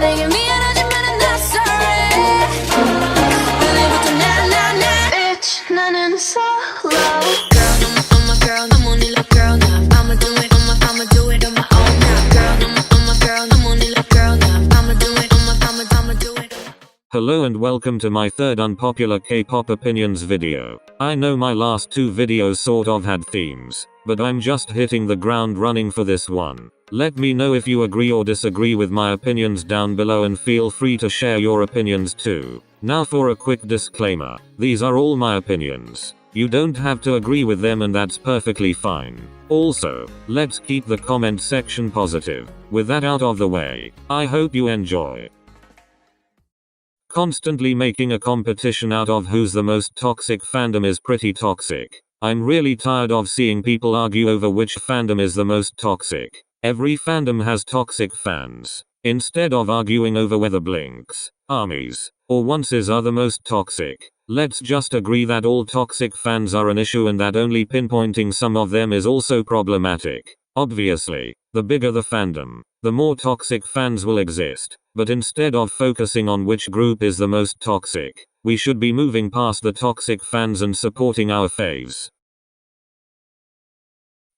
내게 미안하지만은 not sorry. 오늘부터 나나나 bitch 나는 solo girl. I'm a girl, I'm only a girl now. I'ma do it on my own now. Girl, I'm a girl, I'm only a girl now. I'ma do it on I'ma do it. Hello and welcome to my third unpopular K-pop opinions video. I know my last two videos sort of had themes, but I'm just hitting the ground running for this one. Let me know if you agree or disagree with my opinions down below and feel free to share your opinions too. Now for a quick disclaimer, these are all my opinions. You don't have to agree with them and that's perfectly fine. Also, let's keep the comment section positive. With that out of the way, I hope you enjoy. Constantly making a competition out of who's the most toxic fandom is pretty toxic. I'm really tired of seeing people argue over which fandom is the most toxic. Every fandom has toxic fans. Instead of arguing over whether Blinks, ARMYs, or Onces are the most toxic, let's just agree that all toxic fans are an issue and that only pinpointing some of them is also problematic. Obviously, the bigger the fandom, the more toxic fans will exist. But instead of focusing on which group is the most toxic, we should be moving past the toxic fans and supporting our faves.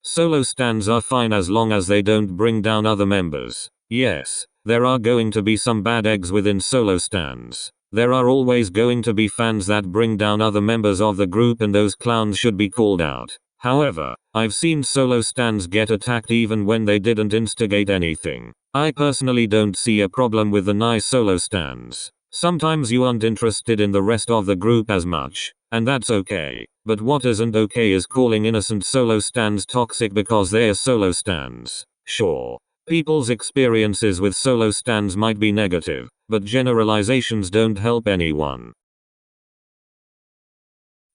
Solo stans are fine as long as they don't bring down other members. Yes, there are going to be some bad eggs within solo stans. There are always going to be fans that bring down other members of the group and those clowns should be called out. However, I've seen solo stans get attacked even when they didn't instigate anything. I personally don't see a problem with the nice solo stans. Sometimes you aren't interested in the rest of the group as much, and that's okay. But what isn't okay is calling innocent solo stans toxic because they're solo stans. Sure, people's experiences with solo stans might be negative, but generalizations don't help anyone.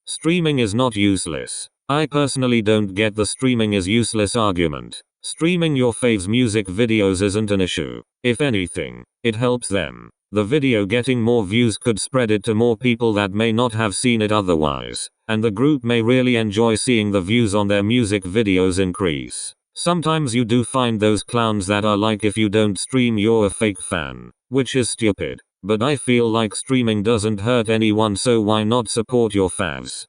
Streaming is not useless. I personally don't get the streaming is useless argument. Streaming your faves music videos isn't an issue. If anything, it helps them. The video getting more views could spread it to more people that may not have seen it otherwise, and the group may really enjoy seeing the views on their music videos increase. Sometimes you do find those clowns that are like if you don't stream you're a fake fan, which is stupid. But I feel like streaming doesn't hurt anyone, so why not support your favs?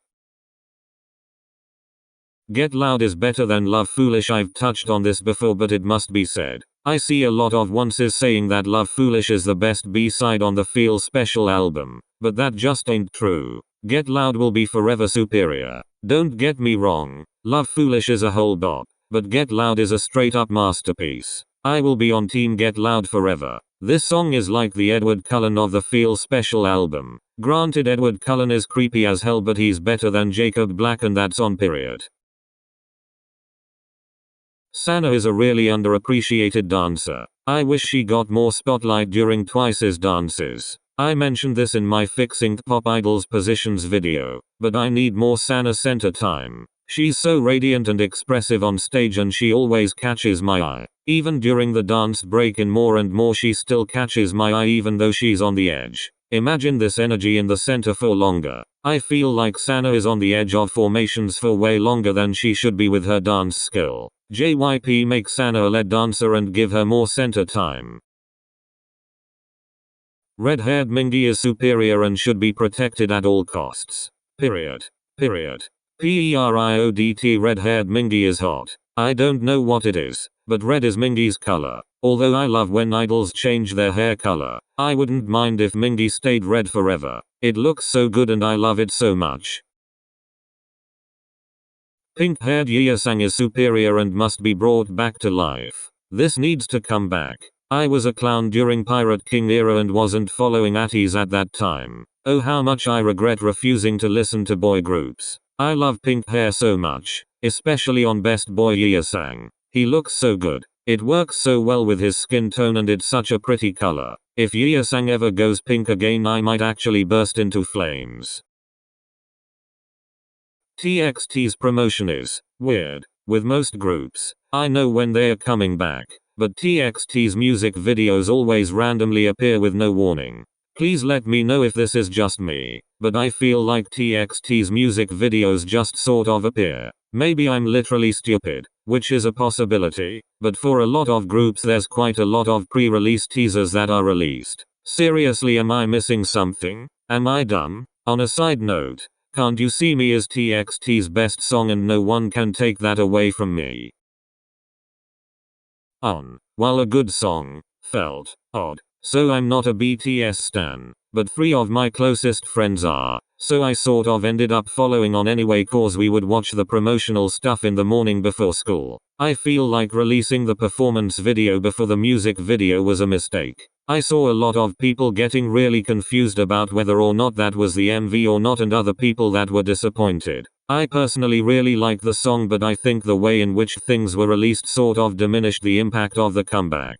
Get Loud is better than Love Foolish. I've touched on this before but it must be said. I see a lot of Onces saying that Love Foolish is the best B-side on the Feel Special album, but that just ain't true. Get Loud will be forever superior. Don't get me wrong, Love Foolish is a whole bop, but Get Loud is a straight up masterpiece. I will be on team Get Loud forever. This song is like the Edward Cullen of the Feel Special album. Granted, Edward Cullen is creepy as hell but he's better than Jacob Black and that's on period. Sana is a really underappreciated dancer. I wish she got more spotlight during Twice's dances. I mentioned this in my Fixing Pop Idols Positions video, but I need more Sana center time. She's so radiant and expressive on stage and she always catches my eye. Even during the dance break in More and More she still catches my eye even though she's on the edge. Imagine this energy in the center for longer. I feel like Sana is on the edge of formations for way longer than she should be with her dance skill. JYP make Sana a lead dancer and give her more center time. Red-haired Mingi is superior and should be protected at all costs. Period. PERIODT. Red-haired Mingi is hot. I don't know what it is, but red is Mingi's color. Although I love when idols change their hair color, I wouldn't mind if Mingi stayed red forever. It looks so good and I love it so much. Pink-haired Yeosang is superior and must be brought back to life. This needs to come back. I was a clown during Pirate King era and wasn't following ATEEZ at that time. Oh how much I regret refusing to listen to boy groups. I love pink hair so much, especially on Best Boy Yeosang. He looks so good. It works so well with his skin tone and it's such a pretty color. If Yeosang ever goes pink again I might actually burst into flames. TXT's promotion is weird. With most groups, I know when they're coming back, but TXT's music videos always randomly appear with no warning. Please let me know if this is just me, but I feel like TXT's music videos just sort of appear. Maybe I'm literally stupid, which is a possibility, but for a lot of groups there's quite a lot of pre-release teasers that are released. Seriously, am I missing something? Am I dumb? On a side note, Can't You See Me is TXT's best song and no one can take that away from me. While a good song, felt odd. So I'm not a BTS stan, but 3 of my closest friends are, so I sort of ended up following on anyway cause we would watch the promotional stuff in the morning before school. I feel like releasing the performance video before the music video was a mistake. I saw a lot of people getting really confused about whether or not that was the MV or not and other people that were disappointed. I personally really like the song, but I think the way in which things were released sort of diminished the impact of the comeback.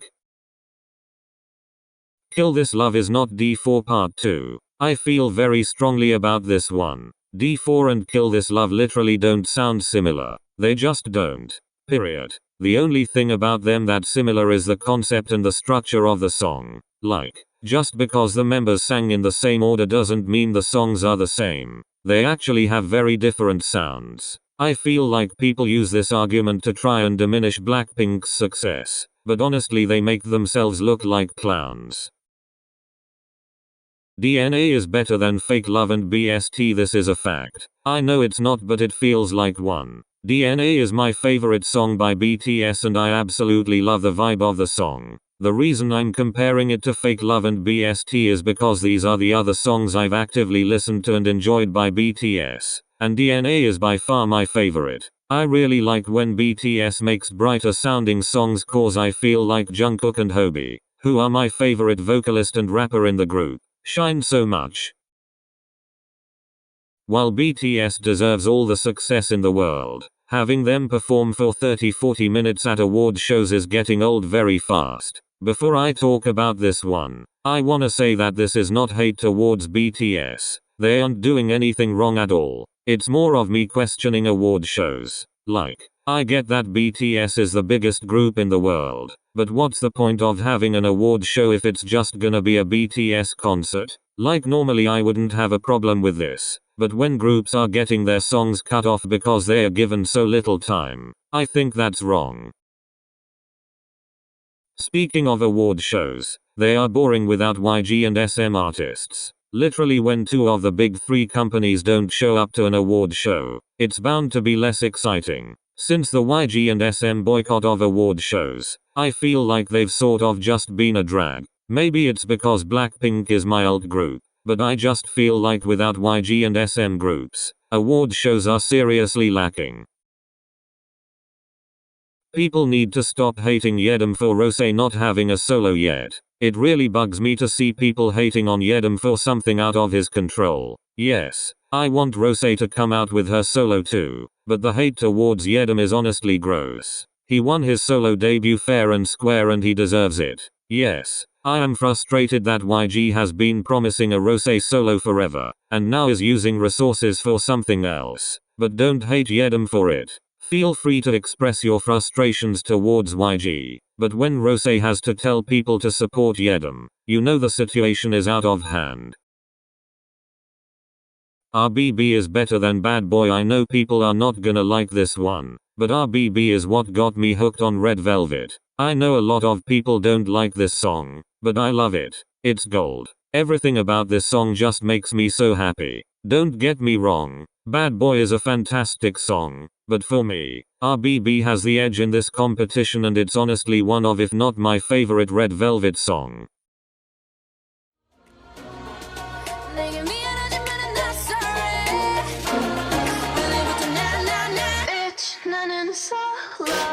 Kill This Love is not D4 Part 2. I feel very strongly about this one. D4 and Kill This Love literally don't sound similar. They just don't. Period. The only thing about them that's similar is the concept and the structure of the song. Like, just because the members sang in the same order doesn't mean the songs are the same. They actually have very different sounds. I feel like people use this argument to try and diminish Blackpink's success, but honestly they make themselves look like clowns. DNA is better than Fake Love and BST, this is a fact. I know it's not, but it feels like one. DNA is my favorite song by BTS and I absolutely love the vibe of the song. The reason I'm comparing it to Fake Love and BST is because these are the other songs I've actively listened to and enjoyed by BTS, and DNA is by far my favorite. I really like when BTS makes brighter sounding songs cause I feel like Jungkook and Hobi, who are my favorite vocalist and rapper in the group, shine so much. While BTS deserves all the success in the world, having them perform for 30-40 minutes at award shows is getting old very fast. Before I talk about this one, I wanna say that this is not hate towards BTS. They aren't doing anything wrong at all. It's more of me questioning award shows. Like, I get that BTS is the biggest group in the world, but what's the point of having an award show if it's just gonna be a BTS concert? Like normally I wouldn't have a problem with this, but when groups are getting their songs cut off because they are given so little time, I think that's wrong. Speaking of award shows, they are boring without YG and SM artists. Literally when 2 of the big 3 companies don't show up to an award show, it's bound to be less exciting. Since the YG and SM boycott of award shows, I feel like they've sort of just been a drag. Maybe it's because Blackpink is my alt group, but I just feel like without YG and SM groups, award shows are seriously lacking. People need to stop hating Yedim for Rose not having a solo yet. It really bugs me to see people hating on Yedim for something out of his control. Yes, I want Rose to come out with her solo too, but the hate towards Yedim is honestly gross. He won his solo debut fair and square and he deserves it. Yes, I am frustrated that YG has been promising a Rose solo forever, and now is using resources for something else. But don't hate Yedim for it. Feel free to express your frustrations towards YG, but when Rose has to tell people to support Yedim, you know the situation is out of hand. RBB is better than Bad Boy. I know people are not gonna like this one, but RBB is what got me hooked on Red Velvet. I know a lot of people don't like this song, but I love it. It's gold. Everything about this song just makes me so happy. Don't get me wrong, Bad Boy is a fantastic song, but for me, RBB has the edge in this competition and it's honestly one of if not my favorite Red Velvet song. Bitch, 나는 solo.